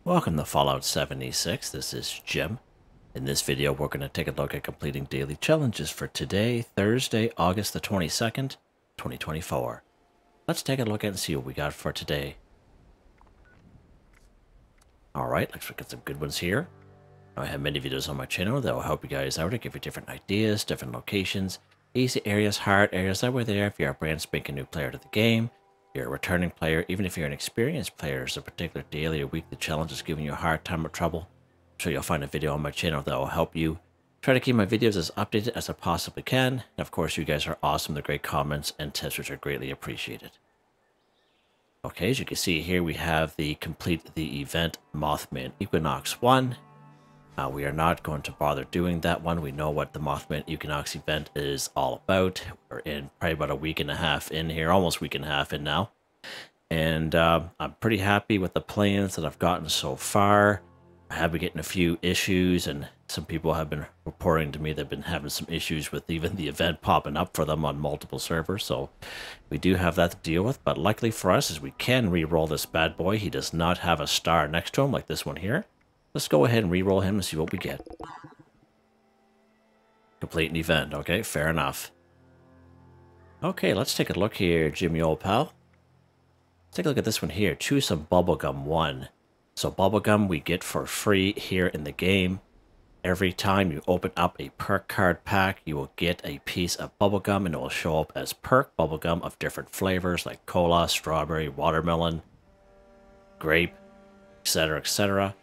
Welcome to Fallout 76. This is Jim. In this video, we're going to take a look at completing daily challenges for today, Thursday, August the 22nd, 2024. Let's take a look and see what we got for today. Alright, let's look at some good ones here. I have many videos on my channel that will help you guys out to give you different ideas, different locations, easy areas, hard areas that were there if you're a brand spanking new player to the game. You're a returning player, even if you're an experienced player, there's a particular daily or weekly challenge that's giving you a hard time or trouble. I'm sure you'll find a video on my channel that will help you. Try to keep my videos as updated as I possibly can. And of course, you guys are awesome. They're great comments and tips, which are greatly appreciated. Okay, as you can see here, we have the complete the event Mothman Equinox 1. We are not going to bother doing that one. We know what the Mothman Equinox event is all about. We're in probably about a week and a half in here, almost a week and a half in now. And I'm pretty happy with the plans that I've gotten so far. I have been getting a few issues, and some people have been reporting to me they've been having some issues with even the event popping up for them on multiple servers. So we do have that to deal with. But luckily for us is we can re-roll this bad boy. He does not have a star next to him like this one here. Let's go ahead and re-roll him and see what we get. Complete an event. Okay, fair enough. Okay, let's take a look here, Jimmy old pal. Let's take a look at this one here. Choose some Bubblegum 1. So Bubblegum we get for free here in the game. Every time you open up a perk card pack, you will get a piece of Bubblegum, and it will show up as perk Bubblegum of different flavors like cola, strawberry, watermelon, grape, etc., etc.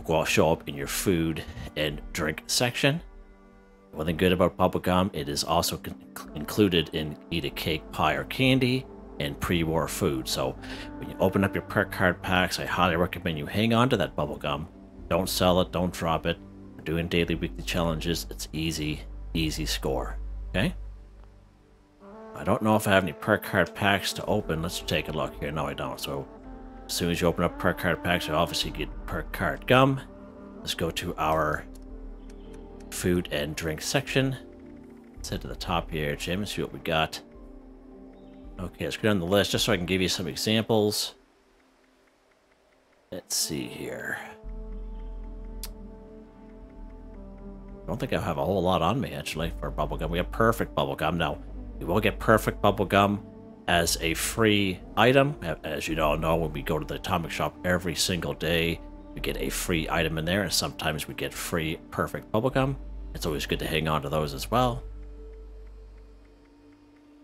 Will show up in your food and drink section. One thing good about Bubblegum, it is also included in eat a cake, pie, or candy, and pre-war food. So when you open up your perk card packs, I highly recommend you hang on to that Bubblegum. Don't sell it, don't drop it. We're doing daily, weekly challenges. It's easy score. Okay? I don't know if I have any perk card packs to open. Let's take a look here. No, I don't. So as soon as you open up perk card packs, you obviously get perk card gum. Let's go to our food and drink section. Let's head to the top here, Jim, and see what we got. Okay, let's go down the list just so I can give you some examples. Let's see here. I don't think I have a whole lot on me, actually, for bubblegum. We have perfect bubblegum. Now, you will get perfect bubblegum as a free item. As you all know, when we go to the atomic shop every single day, we get a free item in there, and sometimes we get free perfect bubblegum. It's always good to hang on to those as well.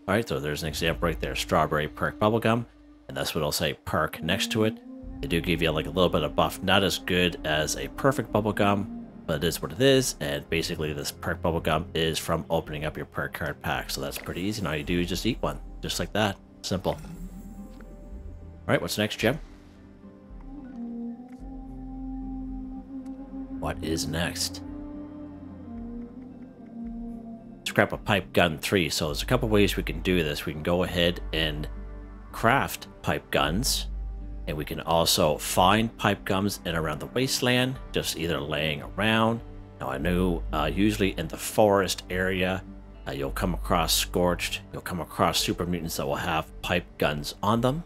Alright, so there's an example right there, strawberry perk bubblegum, and that's what I'll say perk next to it. They do give you like a little bit of buff, not as good as a perfect bubblegum, but it is what it is, and basically this perk bubblegum is from opening up your perk card pack, so that's pretty easy. And all you do is just eat one. Just like that. Simple. Alright, what's next, Jim? What is next? Scrap a pipe gun 3. So there's a couple ways we can do this. We can go ahead and craft pipe guns. And we can also find pipe guns in around the wasteland, just either laying around. Now I know usually in the forest area, you'll come across Scorched, you'll come across super mutants that will have pipe guns on them,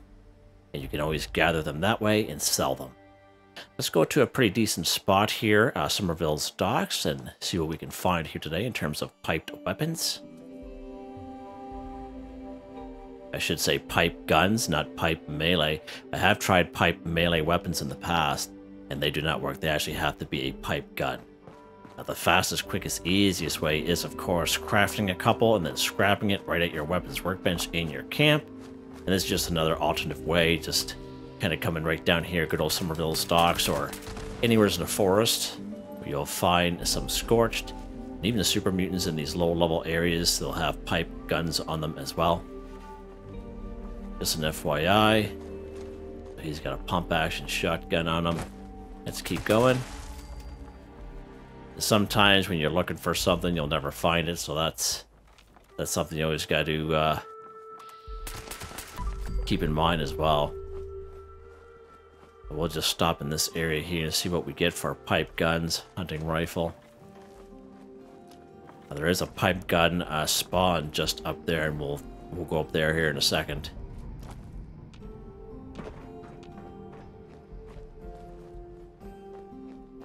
and you can always gather them that way and sell them. Let's go to a pretty decent spot here, Somerville's Docks, and see what we can find here today in terms of piped weapons. I should say pipe guns, not pipe melee. I have tried pipe melee weapons in the past, and they do not work. They actually have to be a pipe gun. Now, the fastest, quickest, easiest way is, of course, crafting a couple and then scrapping it right at your weapons workbench in your camp. And this is just another alternative way, just kind of coming right down here, good old Somerville's Docks, or anywhere in the forest, where you'll find some Scorched. And even the super mutants in these low-level areas, they'll have pipe guns on them as well. Just an FYI. He's got a pump-action shotgun on him. Let's keep going. Sometimes when you're looking for something, you'll never find it, so that's something you always got to keep in mind as well. We'll just stop in this area here and see what we get for pipe guns, hunting rifle. Now, there is a pipe gun spawn just up there, and we'll go up there here in a second.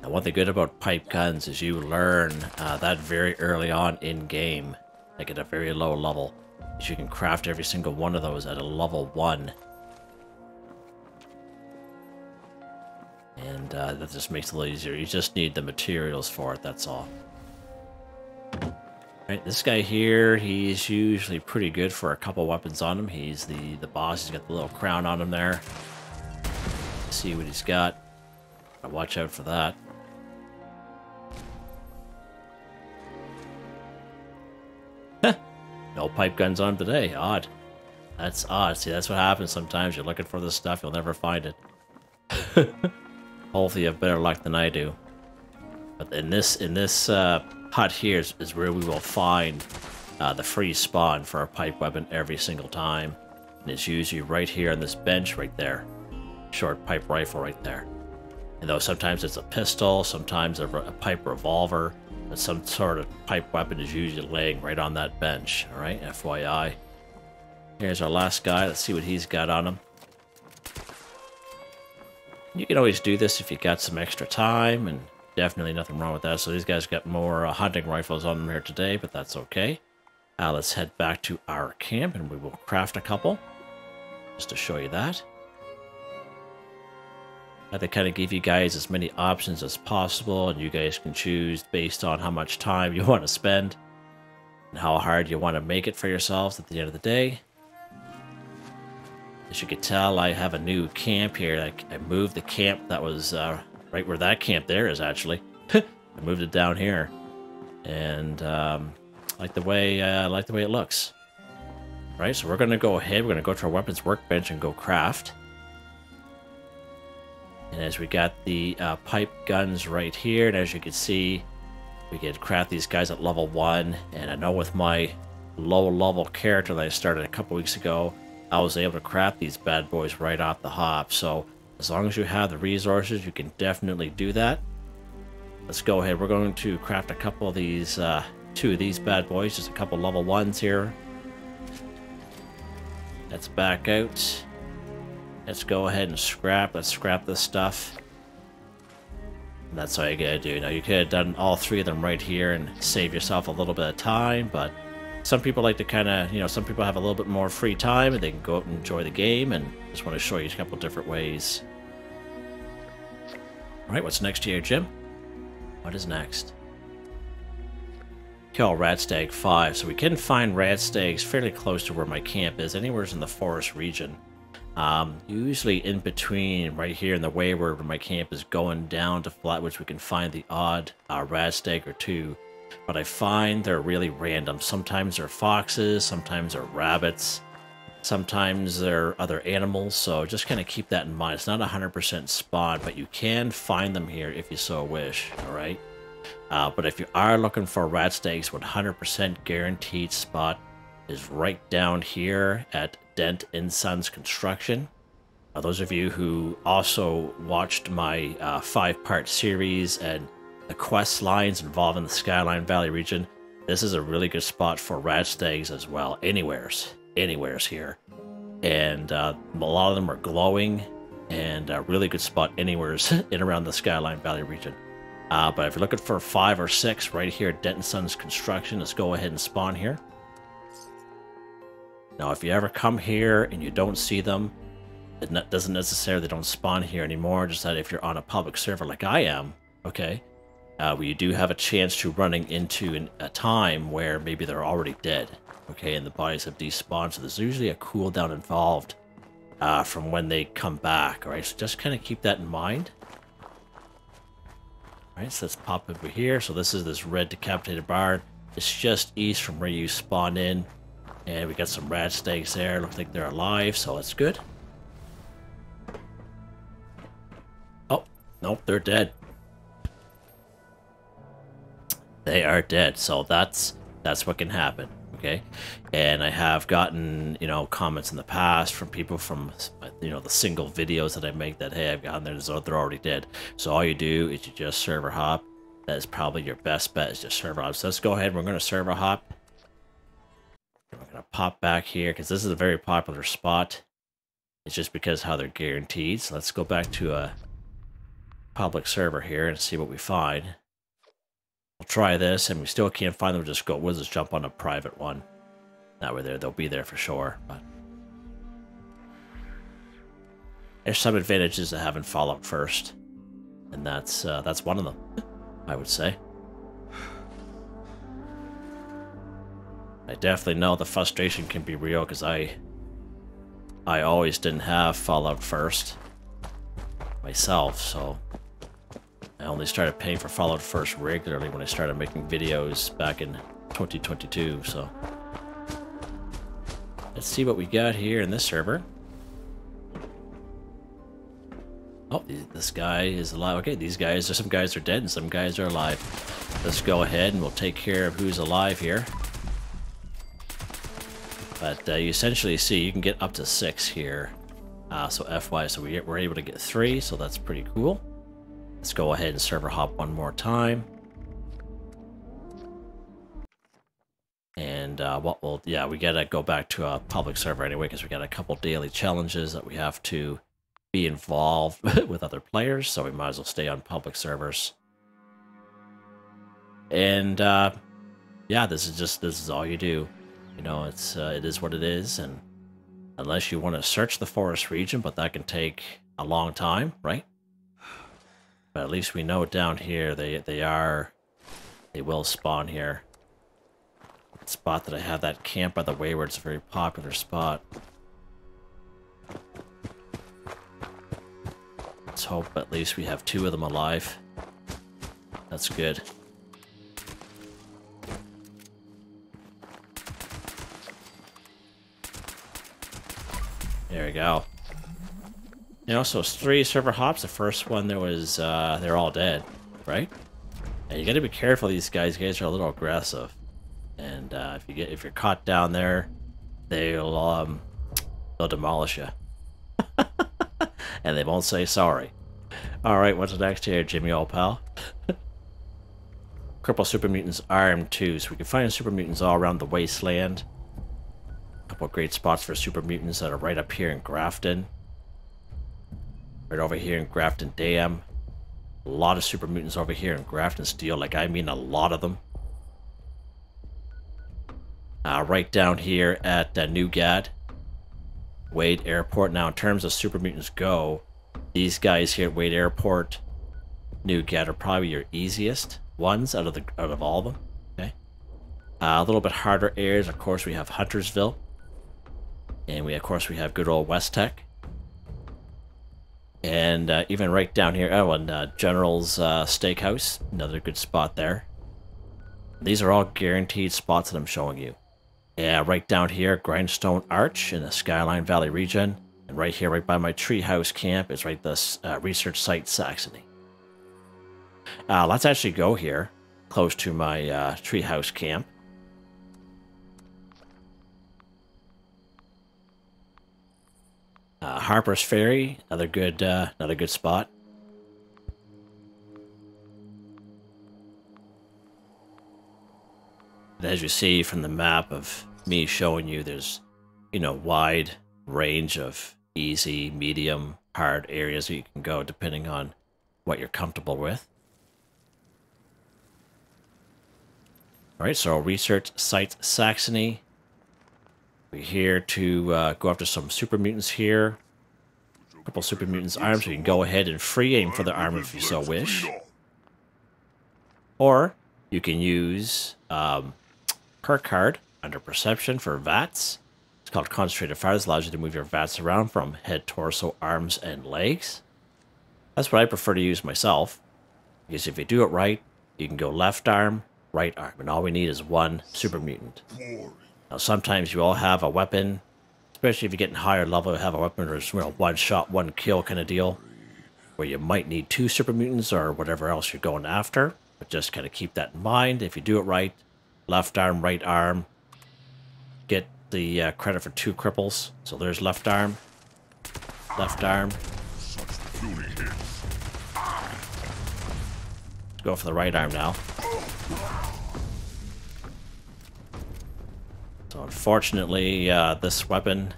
And one thing good about pipe guns is you learn that very early on in game, like at a very low level, is you can craft every single one of those at a level 1. And that just makes it a little easier. You just need the materials for it, that's all. Right, this guy here, he's usually pretty good for a couple weapons on him. He's the boss. He's got the little crown on him there. See what he's got. Watch out for that. No pipe guns on today. Odd. That's odd. See, that's what happens sometimes. You're looking for this stuff, you'll never find it. Hopefully you have better luck than I do. But in this hut here is where we will find the free spawn for a pipe weapon every single time. And it's usually right here on this bench right there. Short pipe rifle right there. And though sometimes it's a pistol, sometimes a pipe revolver, but some sort of pipe weapon is usually laying right on that bench. Alright, FYI. Here's our last guy. Let's see what he's got on him. You can always do this if you got some extra time, and definitely nothing wrong with that. So these guys got more hunting rifles on them here today, but that's okay. Let's head back to our camp, and we will craft a couple, just to show you that. I like to kind of give you guys as many options as possible, and you guys can choose based on how much time you want to spend and how hard you want to make it for yourselves at the end of the day. As you can tell, I have a new camp here. I moved the camp that was right where that camp there is, actually. I moved it down here, and I like the way it looks. Right, so we're going to go ahead. We're going to go to our weapons workbench and go craft. And as we got the pipe guns right here, and as you can see, we can craft these guys at level 1. And I know with my low level character that I started a couple weeks ago, I was able to craft these bad boys right off the hop. So as long as you have the resources, you can definitely do that. Let's go ahead. We're going to craft a couple of these, 2 of these bad boys, just a couple level 1s here. Let's back out. Let's go ahead and scrap. Let's scrap this stuff. And that's all you gotta do. Now, you could have done all 3 of them right here and save yourself a little bit of time, but some people like to kind of, some people have a little bit more free time and they can go out and enjoy the game, and just want to show you a couple different ways. Alright, what's next here, Jim? What is next? Kill Radstag 5. So we can find Radstags fairly close to where my camp is, anywhere in the forest region. Usually in between, right here in the way where my camp is going down to Flatwoods, we can find the odd Radstag or 2. But I find they're really random. Sometimes they're foxes, sometimes they're rabbits, sometimes they're other animals, so just kind of keep that in mind. It's not 100% spawn, but you can find them here if you so wish, alright? But if you are looking for Radstags, 100% guaranteed spot is right down here at Dent & Sons Construction. Those of you who also watched my 5-part series and the quest lines involving the Skyline Valley region, this is a really good spot for Radstags as well. Anywheres here. And a lot of them are glowing, and a really good spot anywheres in around the Skyline Valley region. But if you're looking for 5 or 6 right here at Dent & Sons Construction, let's go ahead and spawn here. Now, if you ever come here and you don't see them, it doesn't necessarily they don't spawn here anymore, just that if you're on a public server like I am, okay, where you do have a chance to running into a time where maybe they're already dead, okay, and the bodies have despawned, so there's usually a cooldown involved from when they come back, alright, so just kind of keep that in mind. Alright, so let's pop over here. So this is this red decapitated barn. It's just east from where you spawn in. And we got some Radstags there. Looks like they're alive, so that's good. Oh, nope, they're dead. They are dead, so that's what can happen, okay? And I have gotten, comments in the past from people from, the single videos that I make that, hey, I've gotten there, so they're already dead. So all you do is you just server hop. That is probably your best bet, is just server hop. So let's go ahead, we're going to server hop. We're going to pop back here, because this is a very popular spot. It's just because how they're guaranteed. So let's go back to public server here and see what we find. We'll try this, and we still can't find them. We'll just jump on a private one. That way they'll be there for sure. But there's some advantages to having Fallout first, and that's one of them, I would say. I definitely know the frustration can be real because I always didn't have Fallout first myself, so I only started paying for Fallout first regularly when I started making videos back in 2022, so let's see what we got here in this server. Oh, this guy is alive. Okay, some guys are dead and some guys are alive. Let's go ahead and we'll take care of who's alive here. But you essentially see you can get up to 6 here. So FY, so we're able to get 3, so that's pretty cool. Let's go ahead and server hop one more time. And we gotta go back to a public server anyway because we got a couple daily challenges that we have to be involved with other players, so we might as well stay on public servers. And yeah, this is all you do. You know, it is what it is, and unless you want to search the forest region, but that can take a long time, right? But at least we know down here they will spawn here. The spot that I have that camp by the Wayward's a very popular spot. Let's hope at least we have 2 of them alive. That's good. There we go. You know, so it's 3 server hops. The first one there was they're all dead, right? And you got to be careful. These guys are a little aggressive, and if you're caught down there, they'll demolish you, and they won't say sorry. All right, what's next here, Jimmy old pal? Cripple Super Mutants Arm 2. So we can find Super Mutants all around the wasteland. Couple of great spots for Super Mutants that are right up here in Grafton. Right over here in Grafton Dam. A lot of Super Mutants over here in Grafton Steel. Like, I mean a lot of them. Right down here at Newgad. Wade Airport. Now, in terms of Super Mutants go, these guys here at Wade Airport, Newgad are probably your easiest ones out of all of them. Okay. A little bit harder areas, of course, we have Huntersville. And of course, we have good old West Tech. And even right down here, General's Steakhouse, another good spot there. These are all guaranteed spots that I'm showing you. Yeah, right down here, Grindstone Arch in the Skyline Valley region. And right here, right by my treehouse camp, is right this research site, Saxony. Let's actually go here, close to my treehouse camp. Harper's Ferry, another good spot. And as you see from the map of me showing you, there's, you know, wide range of easy, medium, hard areas that you can go depending on what you're comfortable with. All right, so research site Saxony. We're here to go after some Super Mutants here. A couple Super Mutants arms, so you can go ahead and free aim for the arm if you so wish. Or you can use perk card under Perception for VATS. It's called Concentrated Fire. This allows you to move your VATS around from head, torso, arms, and legs. That's what I prefer to use myself, because if you do it right, you can go left arm, right arm, and all we need is 1 Super Mutant. Now, sometimes you all have a weapon, especially if you're getting higher level, have a weapon or, you know, 1 shot, 1 kill kind of deal, where you might need 2 Super Mutants or whatever else you're going after. But just kind of keep that in mind. If you do it right, left arm, right arm, get the credit for 2 cripples. So there's left arm, left arm. Let's go for the right arm now. So unfortunately, this weapon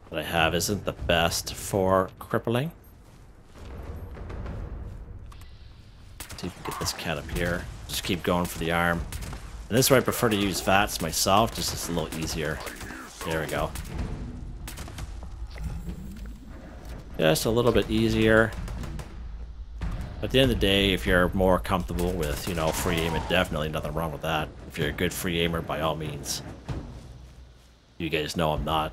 that I have isn't the best for crippling. See if we can get this cat up here. Just keep going for the arm. And this is where I prefer to use VATS myself, just it's a little easier. There we go. Just a little bit easier. At the end of the day, if you're more comfortable with, you know, free aiming, definitely nothing wrong with that. If you're a good free aimer, by all means. You guys know I'm not.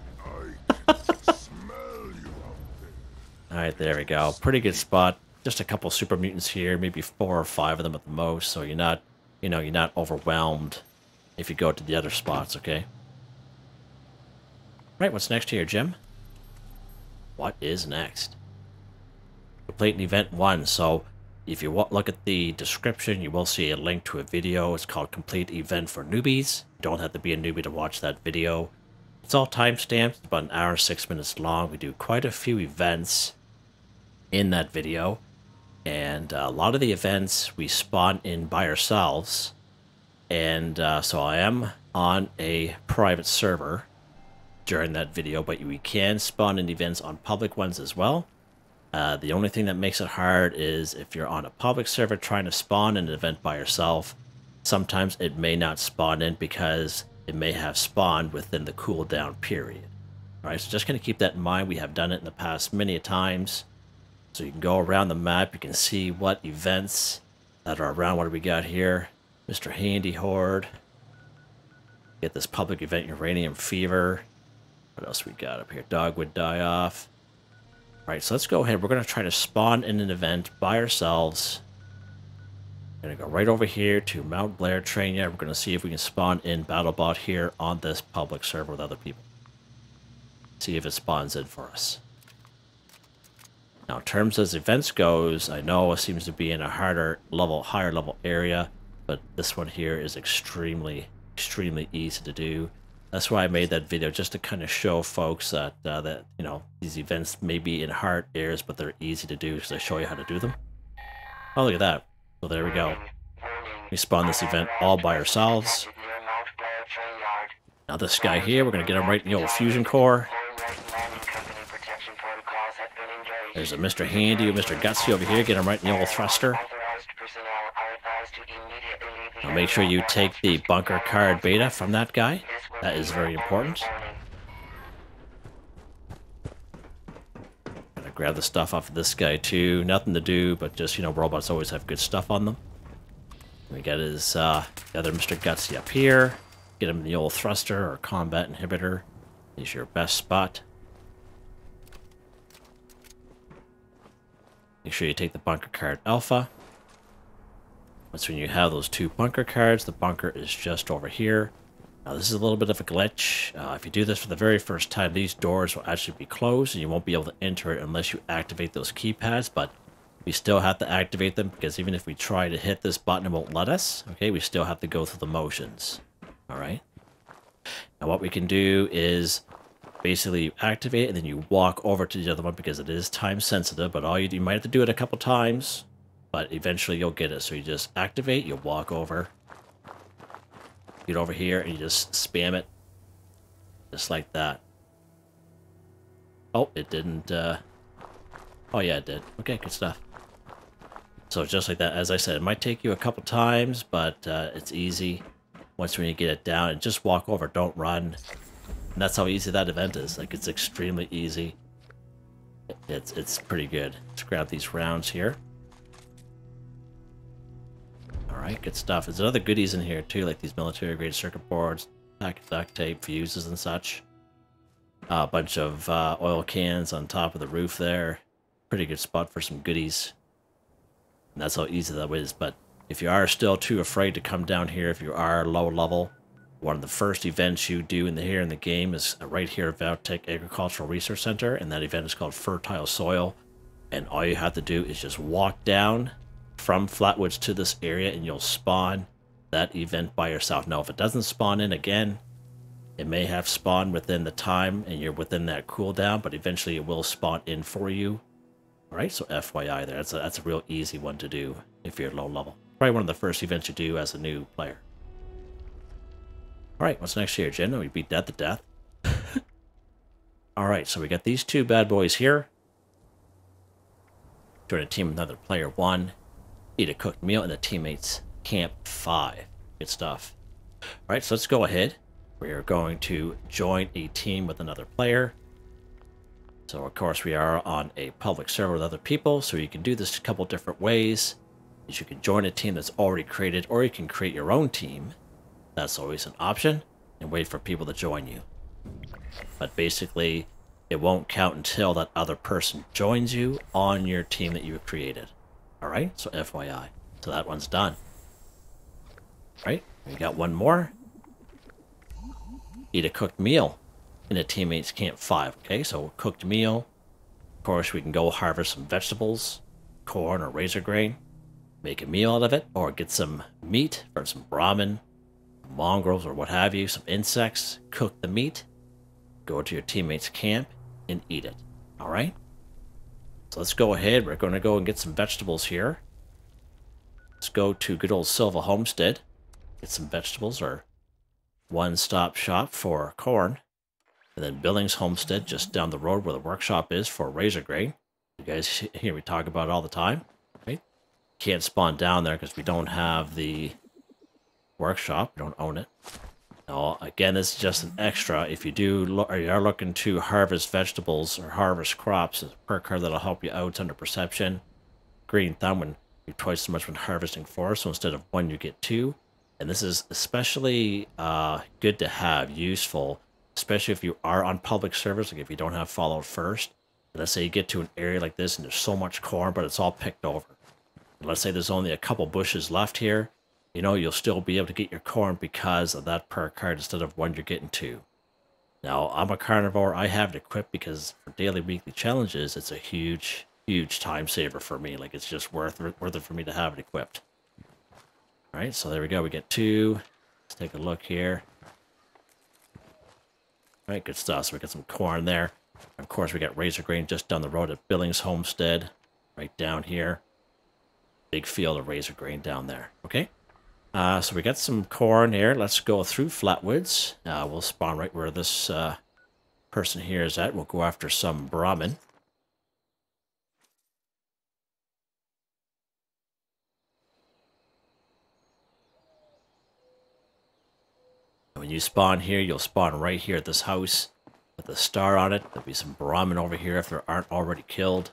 Alright, there we go. Pretty good spot. Just a couple super mutants here, maybe 4 or 5 of them at the most, so you're not, you know, you're not overwhelmed if you go to the other spots, okay? Right, what's next here, Jim? What is next? Complete an event 1, so if you look at the description, you will see a link to a video. It's called Complete Event for Newbies. You don't have to be a newbie to watch that video. It's all timestamped, it's about 1 hour and 6 minutes long. We do quite a few events in that video, and a lot of the events we spawn in by ourselves, and so I am on a private server during that video, but we can spawn in events on public ones as well. The only thing that makes it hard is if you're on a public server trying to spawn in an event by yourself, sometimes it may not spawn in because it may have spawned within the cooldown period. Alright, so just going to keep that in mind. We have done it in the past many times. So you can go around the map, you can see what events that are around. What do we got here? Mr. Handy Horde. Get this public event, Uranium Fever. What else we got up here? Dogwood Die Off. Alright, so let's go ahead. We're going to try to spawn in an event by ourselves. We're going to go right over here to Mount Blair Train Yard. We're going to see if we can spawn in BattleBot here on this public server with other people. See if it spawns in for us. Now, in terms as events goes, I know it seems to be in a higher level area, but this one here is extremely easy to do. That's why I made that video, just to kind of show folks that that you know, these events may be in hard areas, but they're easy to do because I show you how to do them. Oh, look at that! So there we go. We spawn this event all by ourselves. Now this guy here, we're gonna get him right in the old fusion core. There's a Mr. Handy or Mr. Gutsy over here. Get him right in the old thruster. Now make sure you take the bunker card beta from that guy. That is very important. Gonna grab the stuff off of this guy too. Nothing to do, but just, you know, robots always have good stuff on them. We got his other Mr. Gutsy up here. Get him in the old thruster or combat inhibitor. Is your best spot. Make sure you take the bunker card alpha. Once when you have those 2 bunker cards, the bunker is just over here. Now this is a little bit of a glitch. If you do this for the very first time, these doors will actually be closed and you won't be able to enter it unless you activate those keypads, but we still have to activate them because even if we try to hit this button, it won't let us. Okay, we still have to go through the motions. Alright. Now what we can do is basically you activate and then you walk over to the other one because it is time sensitive, but you might have to do it a couple times, but eventually you'll get it. So you just activate, you walk over, get over here, and you just spam it just like that. Oh, it didn't. Oh yeah, it did. Okay, good stuff. So just like that, as I said, it might take you a couple times, but it's easy once when you get it down. And just walk over, don't run. And that's how easy that event is. Like, it's extremely easy. It's pretty good. Let's grab these rounds here. Alright, good stuff. There's other goodies in here too, like these military grade circuit boards, duct tape, fuses and such. A bunch of oil cans on top of the roof there. Pretty good spot for some goodies. And that's how easy that is. But if you are still too afraid to come down here, if you are low level, one of the first events you do here in the game is right here at Valtech Agricultural Research Center, and that event is called Fertile Soil. And all you have to do is just walk down from Flatwoods to this area and you'll spawn that event by yourself. Now, if it doesn't spawn in again, it may have spawned within the time and you're within that cooldown, but eventually it will spawn in for you. Alright, so FYI there. That's a real easy one to do if you're low level. Probably one of the first events you do as a new player. Alright, what's next here, Jen? We beat that to death. Alright, so we got these 2 bad boys here. Join a team with another player 1. Eat a cooked meal in the teammates camp 5. Good stuff. Alright, so let's go ahead. We are going to join a team with another player. So of course we are on a public server with other people, so you can do this a couple different ways. You can join a team that's already created, or you can create your own team. That's always an option, and wait for people to join you. But basically, it won't count until that other person joins you on your team that you have created. Alright, so FYI. So that one's done. Alright, we got one more. Eat a cooked meal in a teammates camp 5. Okay, so cooked meal. Of course, we can go harvest some vegetables, corn or razor grain, make a meal out of it, or get some meat from some brahmin, mongrels or what have you, some insects, cook the meat, go to your teammates camp and eat it. Alright? So let's go ahead. We're going to go and get some vegetables here. Let's go to good old Silva Homestead. Get some vegetables, or one-stop shop for corn. And then Billings Homestead just down the road where the workshop is for razor grain. You guys hear me talk about it all the time, right? Can't spawn down there because we don't have the workshop. We don't own it. Now, again, this is just an extra. If you do, or you are looking to harvest vegetables or harvest crops, it's a perk card that'll help you out. It's under perception. Green thumb when you twice as much when harvesting 4, so instead of 1, you get 2. And this is especially good to have, useful, especially if you are on public servers, like if you don't have followed first. Let's say you get to an area like this and there's so much corn, but it's all picked over. And let's say there's only a couple bushes left here. You know, you'll still be able to get your corn because of that perk card. Instead of 1, you're getting 2. Now, I'm a carnivore. I have it equipped because for daily, weekly challenges, it's a huge, huge time saver for me. Like, it's just worth it for me to have it equipped. All right, so there we go. We get 2. Let's take a look here. All right, good stuff. So we got some corn there. Of course, we got razor grain just down the road at Billings Homestead, right down here. Big field of razor grain down there. Okay. So we got some corn here. Let's go through Flatwoods. We'll spawn right where this person here is at. We'll go after some brahmin. When you spawn here, you'll spawn right here at this house with a star on it. There'll be some brahmin over here if there aren't already killed.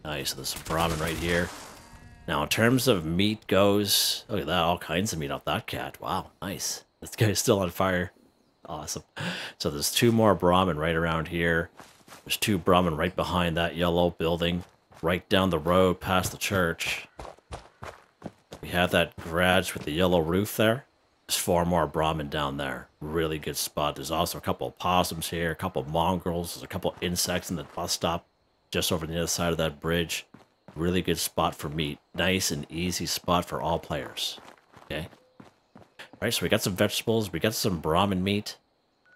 Nice, so there's some brahmin right here. Now, in terms of meat goes, look at that, all kinds of meat off that cat. Wow, nice. This guy's still on fire. Awesome. So there's 2 more brahmin right around here. There's 2 brahmin right behind that yellow building, right down the road past the church. We have that garage with the yellow roof there. There's 4 more brahmin down there. Really good spot. There's also a couple of possums here, a couple of mongrels, there's a couple of insects in the bus stop just over the other side of that bridge. Really good spot for meat. Nice and easy spot for all players. Okay. Alright, so we got some vegetables. We got some brahmin meat.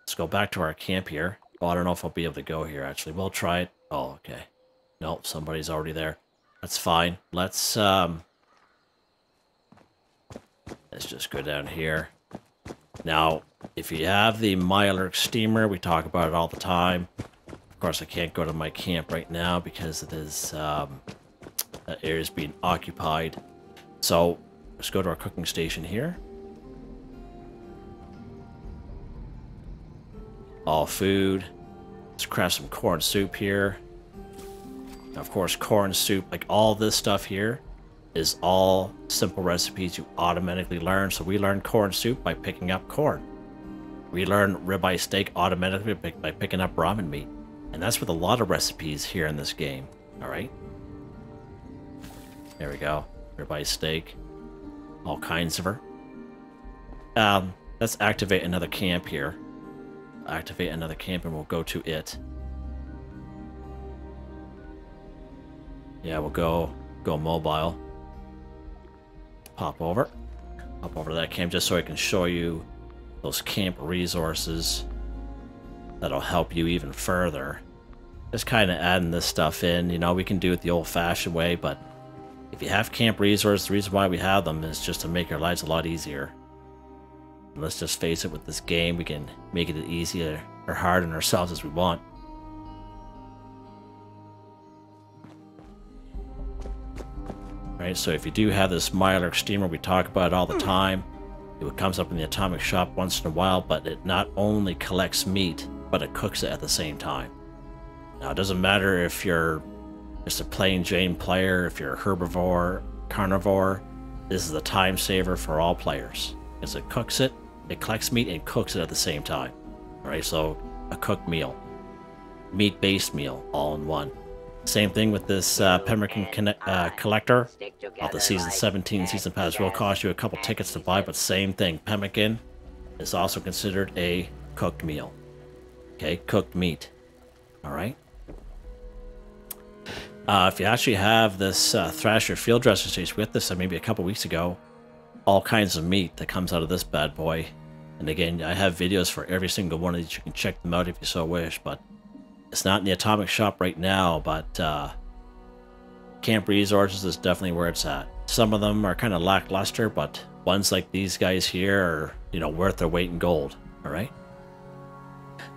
Let's go back to our camp here. Oh, I don't know if I'll be able to go here, actually. We'll try it. Oh, okay. Nope, somebody's already there. That's fine. Let's just go down here. Now, if you have the Mylark steamer, we talk about it all the time. Of course, I can't go to my camp right now because it is... that area is being occupied. So let's go to our cooking station here. All food. Let's craft some corn soup here. Now, of course, corn soup, like all this stuff here, is all simple recipes you automatically learn. So we learn corn soup by picking up corn. We learn ribeye steak automatically by picking up brahmin meat. And that's with a lot of recipes here in this game. Alright? There we go. Ribeye steak. All kinds of her. Let's activate another camp here. Activate another camp and we'll go to it. Yeah, we'll go mobile. Pop over to that camp just so I can show you those camp resources that'll help you even further. Just kind of adding this stuff in. You know, we can do it the old-fashioned way, but if you have camp resources, the reason why we have them is just to make our lives a lot easier. And let's just face it, with this game, we can make it as easy or hard on ourselves as we want. right? So if you do have this Mylar steamer, we talk about it all the time. It comes up in the atomic shop once in a while, but it not only collects meat, but it cooks it at the same time. Now, it doesn't matter if you're just a plain Jane player, if you're a herbivore, carnivore, this is a time saver for all players. Because it cooks it, it collects meat, and cooks it at the same time. All right, so a cooked meal. Meat-based meal, all in one. Same thing with this Pemmican Collector. All the Season 17 Season Pass will cost you a couple tickets to buy, but same thing. Pemmican is also considered a cooked meal. Okay, cooked meat. Alright? If you actually have this Thrasher Field Dressing Station with this, maybe a couple weeks ago, all kinds of meat that comes out of this bad boy. And again, I have videos for every single one of these. You can check them out if you so wish, but it's not in the atomic shop right now, but Camp Resources is definitely where it's at. Some of them are kind of lackluster, but ones like these guys here are, you know, worth their weight in gold. All right.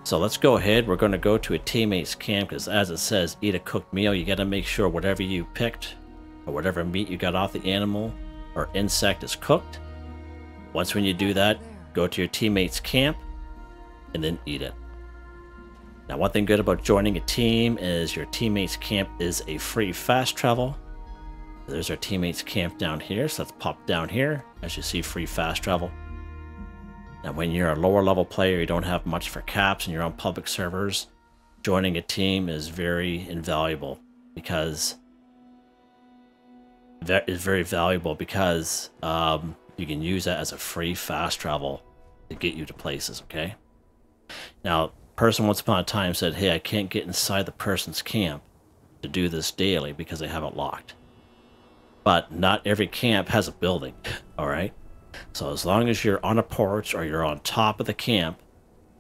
So let's go ahead. We're going to go to a teammate's camp because, as it says, eat a cooked meal. You got to make sure whatever you picked or whatever meat you got off the animal or insect is cooked. Once when you do that, go to your teammate's camp and then eat it. Now, one thing good about joining a team is your teammates camp is a free fast travel. There's our teammates camp down here, so let's pop down here. As you see, free fast travel. Now, when you're a lower level player, you don't have much for caps and you're on public servers, joining a team is very invaluable because that is very valuable because you can use that as a free fast travel to get you to places. Okay. Now, person once upon a time said, hey, I can't get inside the person's camp to do this daily because they have it locked. But not every camp has a building, all right? So as long as you're on a porch or you're on top of the camp,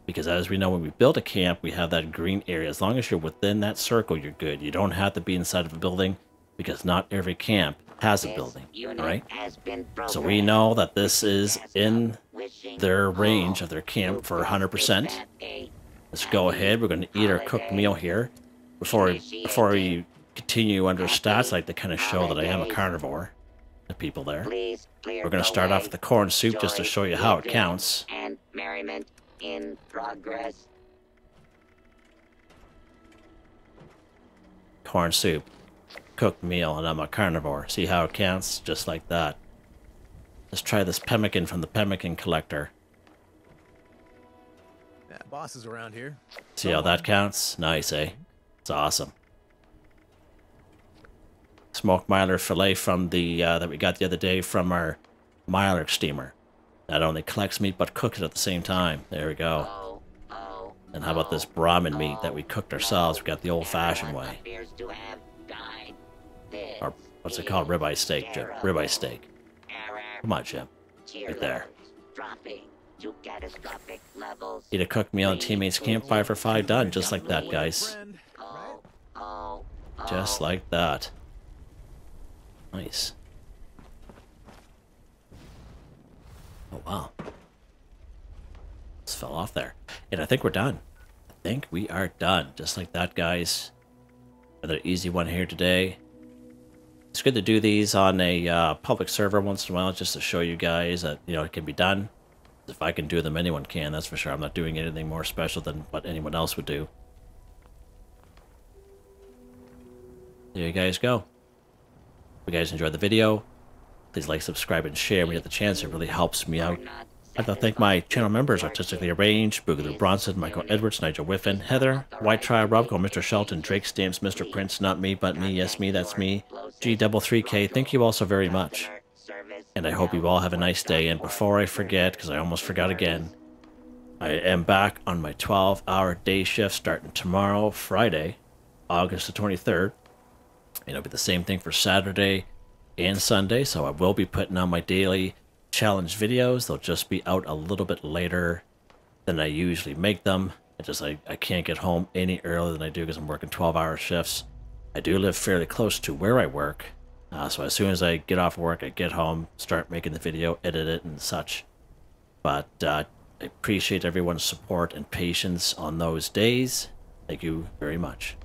because as we know, when we build a camp, we have that green area. As long as you're within that circle, you're good. You don't have to be inside of a building because not every camp has a building, all right? So we know that this is in their range of their camp for 100%. Let's go ahead. We're going to eat our cooked meal here. Before we continue under stats, I like to kind of show that I am a carnivore. The people there. We're going to start off with the corn soup just to show you how it counts. And merriment in progress. Corn soup. Cooked meal, and I'm a carnivore. See how it counts? Just like that. Let's try this pemmican from the Pemmican Collector. Boss is around here. See how that counts? Nice, eh? It's awesome. Smoked Mylar fillet from the that we got the other day from our Mylar steamer. Not only collects meat but cooks it at the same time. There we go. And how about this Brahmin meat that we cooked ourselves? We got the old-fashioned way. Or what's it called? Ribeye steak, Jim. Ribeye steak. Come on, Jim. Right there. Eat a cooked meal and teammates campfire for 5 done. Just like that, guys. Just like that. Nice. Oh, wow. Just fell off there. And I think we're done. I think we are done. Just like that, guys. Another easy one here today. It's good to do these on a public server once in a while just to show you guys that, you know, it can be done. If I can do them, anyone can, that's for sure. I'm not doing anything more special than what anyone else would do. There you guys go. If you guys enjoyed the video, please like, subscribe, and share when you get the chance. It really helps me out. I'd like to thank my channel members, Artistically Arranged, Boogaloo Bronson, Michael Edwards, Nigel Wiffen, Heather, Whitetribe, Robco, Mr. Shelton, Drake Stamps, Mr.Prince, Not Me, But Me, Yes Me, That's Me, G33K. Thank you all so very much. And I hope you all have a nice day. And before I forget, because I almost forgot again, I am back on my 12-hour day shift starting tomorrow, Friday, August the 23rd. And it'll be the same thing for Saturday and Sunday. So I will be putting on my daily challenge videos. They'll just be out a little bit later than I usually make them. I can't get home any earlier than I do because I'm working 12-hour shifts. I do live fairly close to where I work. So as soon as I get off work, I get home, start making the video, edit it, and such. But I appreciate everyone's support and patience on those days. Thank you very much.